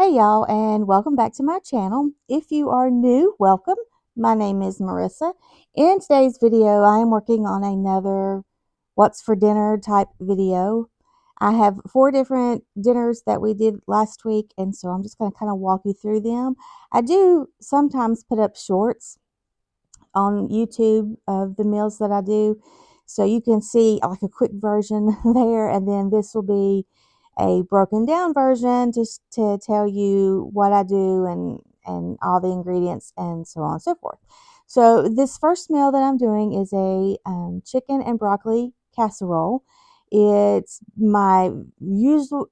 Hey y'all, and welcome back to my channel. If you are new, welcome. My name is Marissa. In today's video, I am working on another what's for dinner type video. I have 4 different dinners that we did last week, and so I'm just going to kind of walk you through them. I do sometimes put up shorts on YouTube of the meals that I do, so you can see like a quick version there, and then this will be a broken down version just to tell you what I do and all the ingredients and so on and so forth. So this first meal that I'm doing is a chicken and broccoli casserole. It's my usual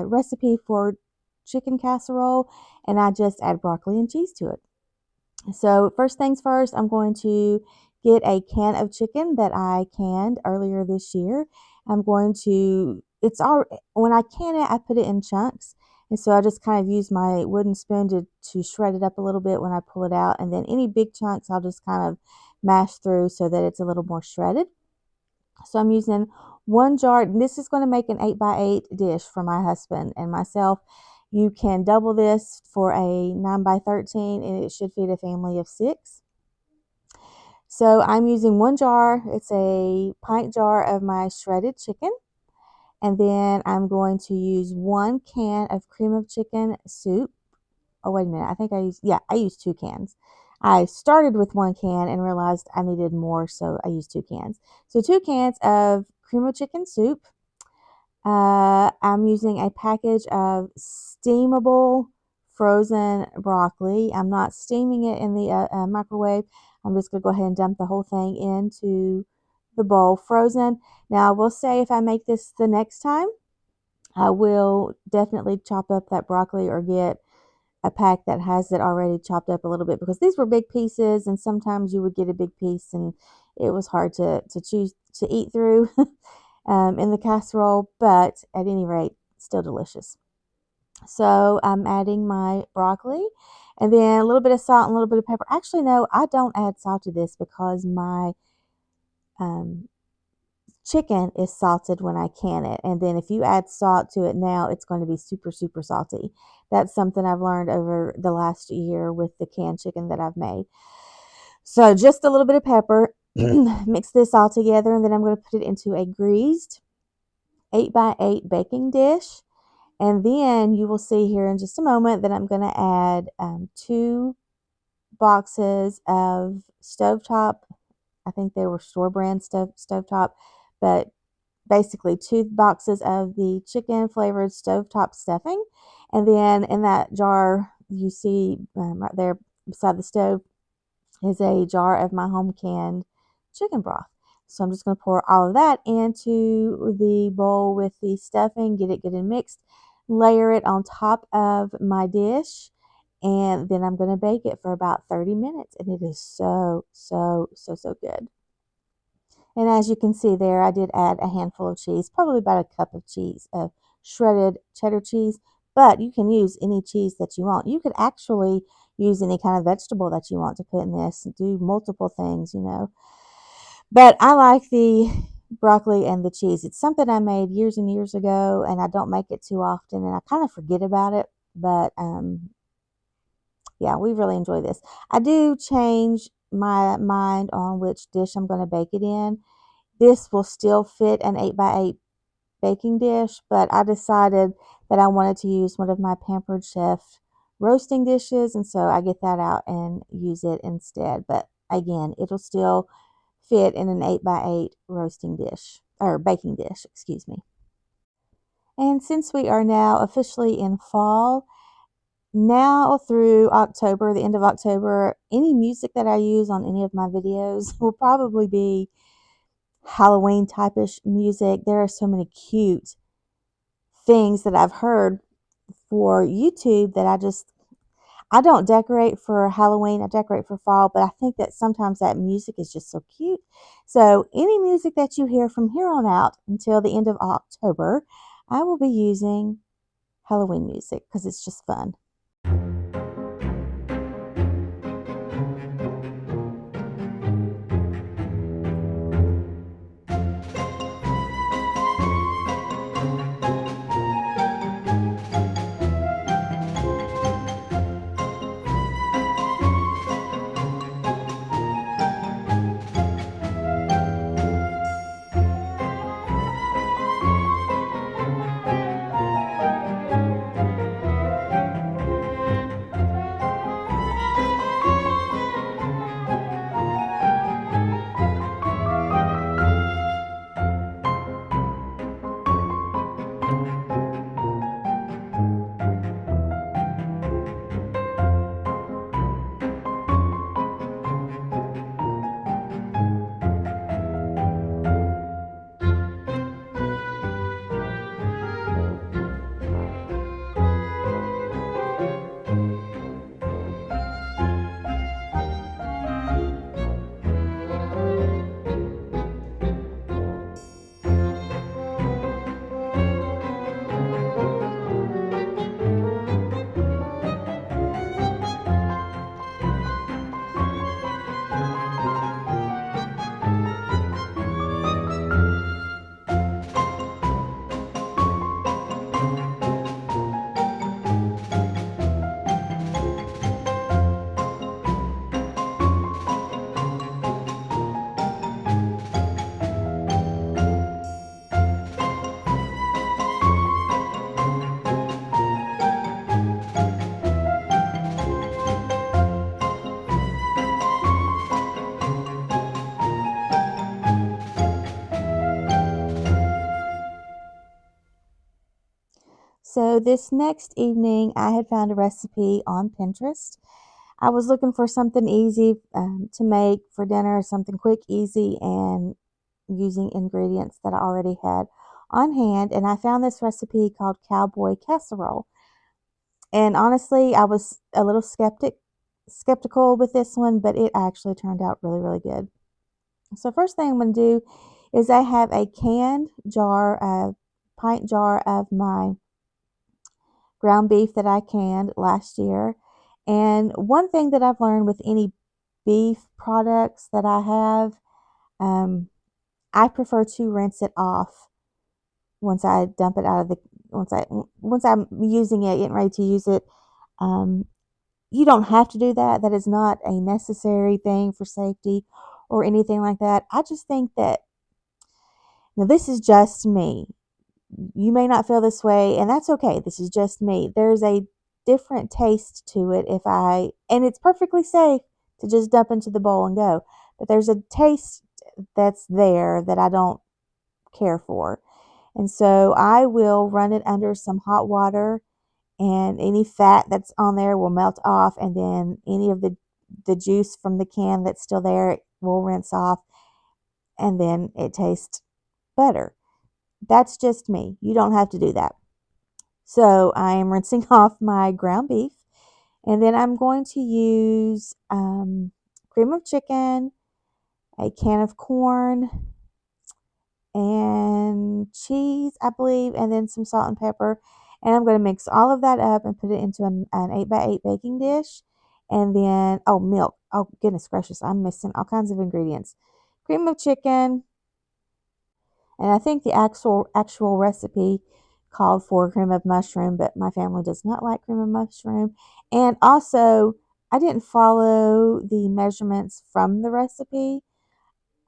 recipe for chicken casserole, and I just add broccoli and cheese to it. So first things first, I'm going to get a can of chicken that I canned earlier this year. I'm going to, when I can it, I put it in chunks. And so I just kind of use my wooden spoon to shred it up a little bit when I pull it out. And then any big chunks, I'll just kind of mash through so that it's a little more shredded. So I'm using 1 jar. And this is going to make an 8x8 dish for my husband and myself. You can double this for a 9x13 and it should feed a family of 6. So I'm using 1 jar. It's a pint jar of my shredded chicken. And then I'm going to use 1 can of cream of chicken soup. Oh, wait a minute. I used 2 cans. I started with 1 can and realized I needed more, so I used 2 cans. So 2 cans of cream of chicken soup. I'm using a package of steamable frozen broccoli. I'm not steaming it in the microwave. I'm just going to go ahead and dump the whole thing into the bowl frozen. Now, I will say if I make this the next time, I will definitely chop up that broccoli or get a pack that has it already chopped up a little bit, because these were big pieces and sometimes you would get a big piece and it was hard to choose to eat through in the casserole, but at any rate, still delicious. So I'm adding my broccoli and then a little bit of salt and a little bit of pepper. Actually, no, I don't add salt to this because my chicken is salted when I can it. And then if you add salt to it now, it's going to be super, super salty. That's something I've learned over the last year with the canned chicken that I've made. So just a little bit of pepper, mix this all together, and then I'm going to put it into a greased 8x8 baking dish. And then you will see here in just a moment that I'm going to add 2 boxes of stovetop. I think they were store brand stovetop, but basically 2 boxes of the chicken flavored stovetop stuffing. And then in that jar, you see right there beside the stove is a jar of my home canned chicken broth. So I'm just going to pour all of that into the bowl with the stuffing, get it good and mixed, layer it on top of my dish, and then I'm going to bake it for about 30 minutes. And it is so, so, so, so good. And as you can see there, I did add a handful of cheese, probably about a cup of cheese, of shredded cheddar cheese, but you can use any cheese that you want. You could actually use any kind of vegetable that you want to put in this and do multiple things, But I like the broccoli and the cheese. It's something I made years and years ago, and I don't make it too often, and I kind of forget about it. But yeah, we really enjoy this. I do change my mind on which dish I'm going to bake it in. This will still fit an 8x8 baking dish, but I decided that I wanted to use one of my Pampered Chef roasting dishes, and so I get that out and use it instead. But again, it'll still fit in an 8x8 roasting dish, or baking dish, excuse me. And since we are now officially in fall, now through October, the end of October, any music that I use on any of my videos will probably be Halloween type-ish music. There are so many cute things that I've heard for YouTube that I don't decorate for Halloween. I decorate for fall, but I think that sometimes that music is just so cute. So any music that you hear from here on out until the end of October, I will be using Halloween music because it's just fun. So this next evening, I had found a recipe on Pinterest. I was looking for something easy to make for dinner, something quick, easy, and using ingredients that I already had on hand. And I found this recipe called Cowboy Casserole. And honestly, I was a little skeptical with this one, but it actually turned out really, really good. So first thing I'm going to do is I have a pint jar of my ground beef that I canned last year. And one thing that I've learned with any beef products that I have, I prefer to rinse it off once I dump it out of the once I'm using it, getting ready to use it. Um, you don't have to do that. That is not a necessary thing for safety or anything like that. I just think that now this is just me. You may not feel this way, and that's okay. This is just me. There's a different taste to it and it's perfectly safe to just dump into the bowl and go. But there's a taste that's there that I don't care for. And so I will run it under some hot water, and any fat that's on there will melt off, and then any of the juice from the can that's still there will rinse off, and then it tastes better. That's just me. You don't have to do that. So I am rinsing off my ground beef, and then I'm going to use cream of chicken, a can of corn, and cheese, I believe, and then some salt and pepper. And I'm going to mix all of that up and put it into an 8x8 baking dish. And then, oh, milk. Oh, goodness gracious, I'm missing all kinds of ingredients. Cream of chicken, and I think the actual recipe called for cream of mushroom, but my family does not like cream of mushroom. And also, I didn't follow the measurements from the recipe.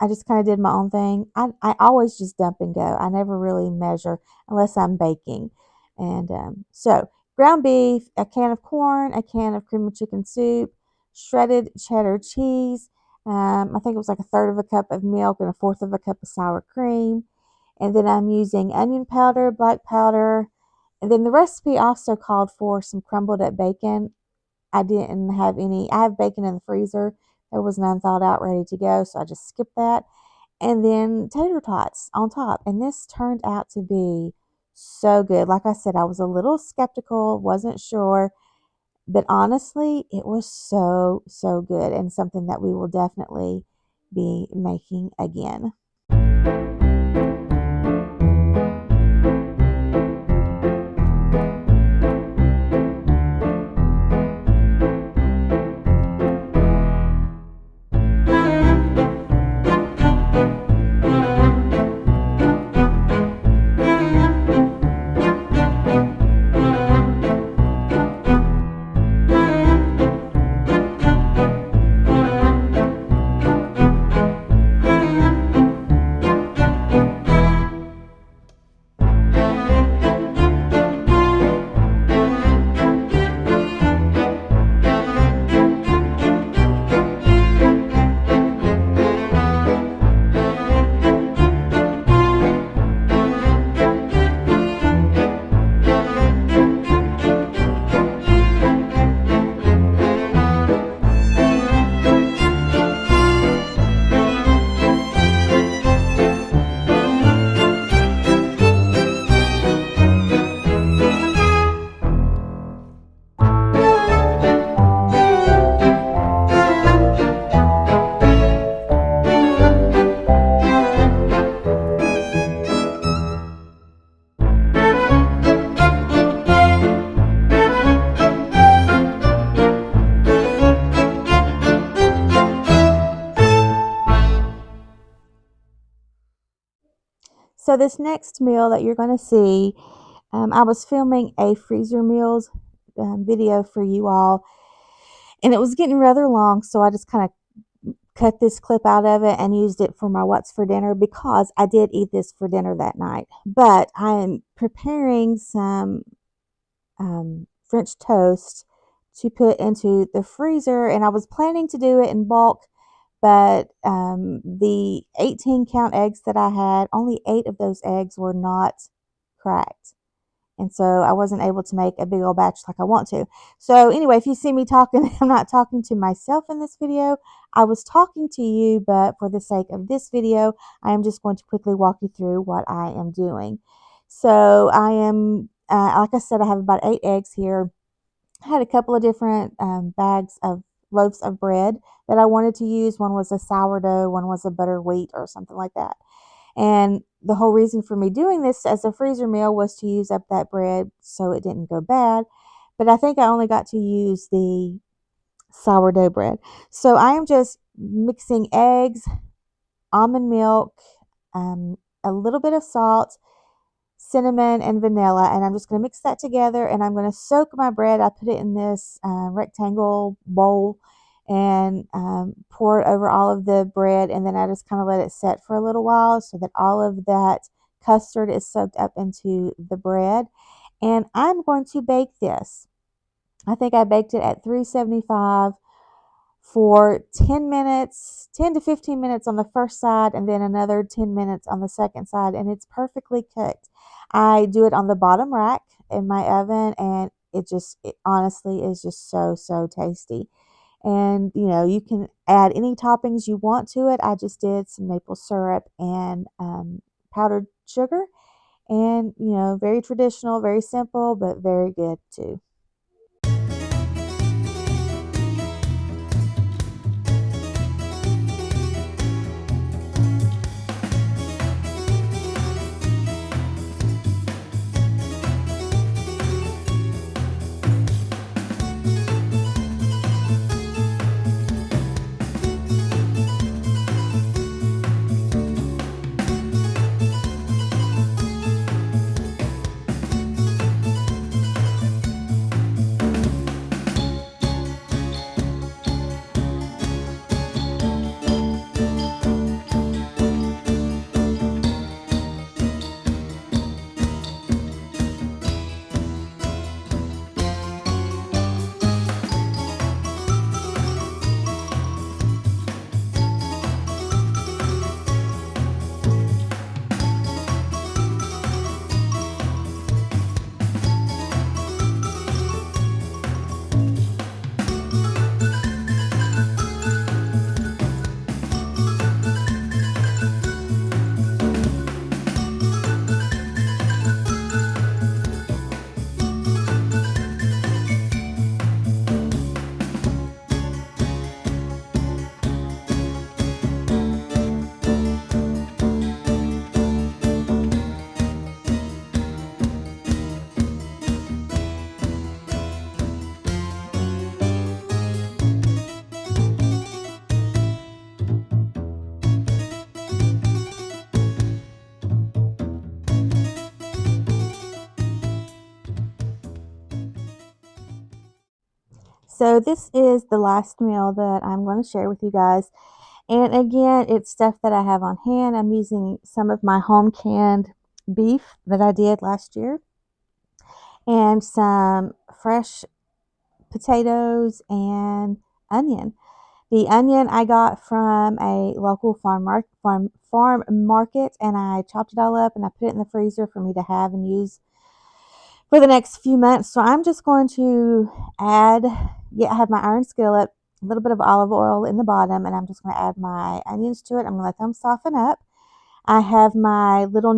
I just kind of did my own thing. I always just dump and go. I never really measure unless I'm baking. And so, ground beef, a can of corn, a can of cream of chicken soup, shredded cheddar cheese. I think it was like a third of a cup of milk and a fourth of a cup of sour cream. And then I'm using onion powder, black powder. And then the recipe also called for some crumbled up bacon. I didn't have any. I have bacon in the freezer. There was none thawed out ready to go, so I just skipped that. And then tater tots on top. And this turned out to be so good. Like I said, I was a little skeptical, wasn't sure, but honestly, it was so, so good and something that we will definitely be making again. So this next meal that you're going to see, I was filming a freezer meals video for you all, and it was getting rather long, so I just kind of cut this clip out of it and used it for my what's for dinner because I did eat this for dinner that night. But I am preparing some French toast to put into the freezer, and I was planning to do it in bulk, but the 18 count eggs that I had, only 8 of those eggs were not cracked. And so I wasn't able to make a big old batch like I want to. So anyway, if you see me talking, I'm not talking to myself in this video. I was talking to you, but for the sake of this video, I am just going to quickly walk you through what I am doing. So I am, like I said, I have about 8 eggs here. I had a couple of different bags of loaves of bread that I wanted to use. One was a sourdough, one was a butter wheat or something like that. And the whole reason for me doing this as a freezer meal was to use up that bread so it didn't go bad. But I think I only got to use the sourdough bread. So I am just mixing eggs, almond milk, a little bit of salt, cinnamon, and vanilla. And I'm just going to mix that together, and I'm going to soak my bread. I put it in this rectangle bowl and pour it over all of the bread, and then I just kind of let it set for a little while so that all of that custard is soaked up into the bread. And I'm going to bake this. I think I baked it at 375 for 10 minutes, 10 to 15 minutes on the first side, and then another 10 minutes on the second side, and it's perfectly cooked. I do it on the bottom rack in my oven, and it honestly is just so tasty. And you can add any toppings you want to it. I just did some maple syrup and powdered sugar, and very traditional, very simple, but very good too. So this is the last meal that I'm going to share with you guys. And again, it's stuff that I have on hand. I'm using some of my home canned beef that I did last year, and some fresh potatoes and onion. The onion I got from a local farm market, and I chopped it all up and I put it in the freezer for me to have and use for the next few months. So I'm just going to I have my iron skillet, a little bit of olive oil in the bottom, and I'm just going to add my onions to it. I'm going to let them soften up. I have my little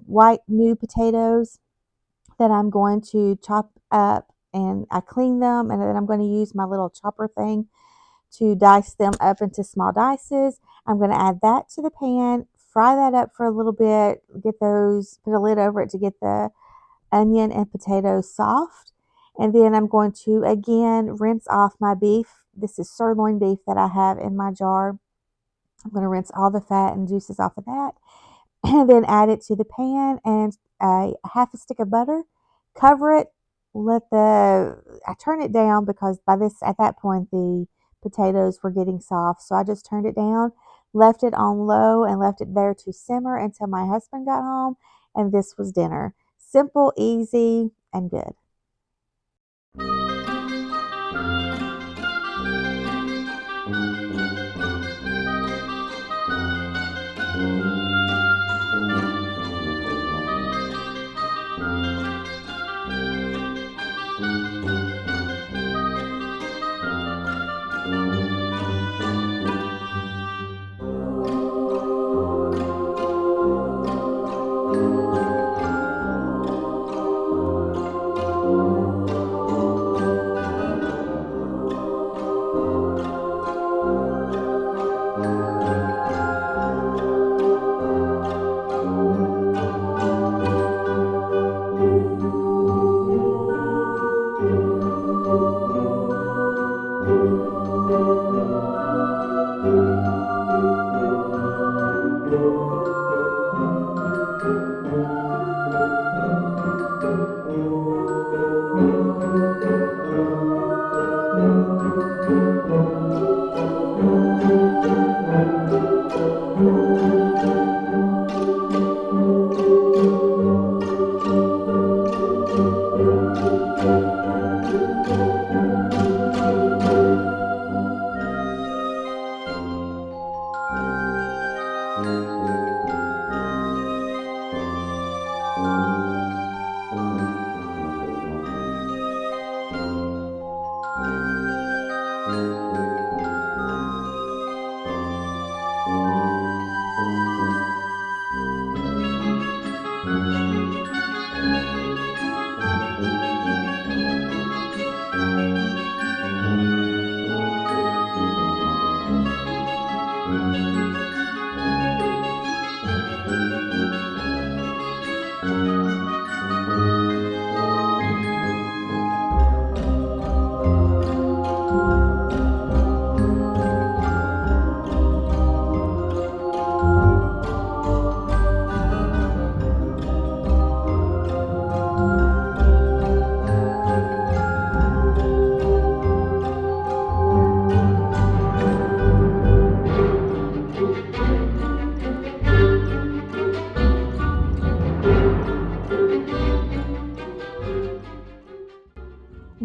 white new potatoes that I'm going to chop up, and I clean them, and then I'm going to use my little chopper thing to dice them up into small dices. I'm going to add that to the pan, fry that up for a little bit, put a lid over it to get the onion and potatoes soft. And then I'm going to again rinse off my beef. This is sirloin beef that I have in my jar. I'm going to rinse all the fat and juices off of that, and then add it to the pan, and a half a stick of butter. Cover it. I turn it down because at that point the potatoes were getting soft. So I just turned it down, left it on low, and left it there to simmer until my husband got home. And this was dinner. Simple, easy, and good.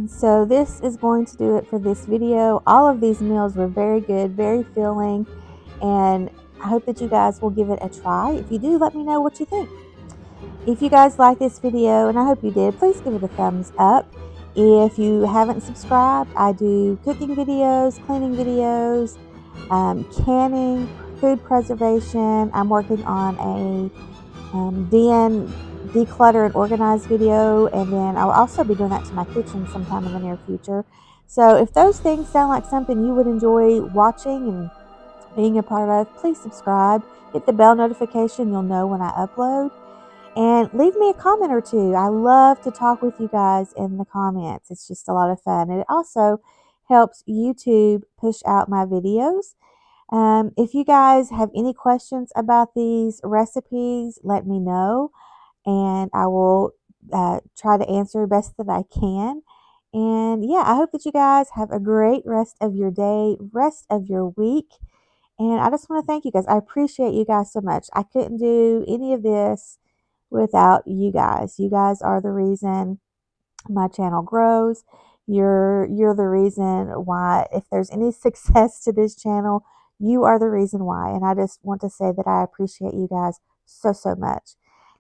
And so this is going to do it for this video. All of these meals were very good, very filling, and I hope that you guys will give it a try. If you do, let me know what you think. If you guys like this video, and I hope you did, please give it a thumbs up. If you haven't subscribed, I do cooking videos, cleaning videos, canning, food preservation. I'm working on a declutter and organize video, and then I'll also be doing that to my kitchen sometime in the near future. So if those things sound like something you would enjoy watching and being a part of, please subscribe, hit the bell notification, you'll know when I upload, and leave me a comment or two. I love to talk with you guys in the comments. It's just a lot of fun, and it also helps YouTube push out my videos. If you guys have any questions about these recipes, let me know, and I will try to answer best that I can. And yeah, I hope that you guys have a great rest of your day, rest of your week. And I just want to thank you guys. I appreciate you guys so much. I couldn't do any of this without you guys. You guys are the reason my channel grows. You're the reason why, if there's any success to this channel, you are the reason why. And I just want to say that I appreciate you guys so much.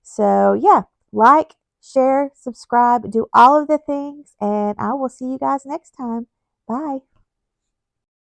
So yeah, like, share, subscribe, do all of the things, and I will see you guys next time. Bye.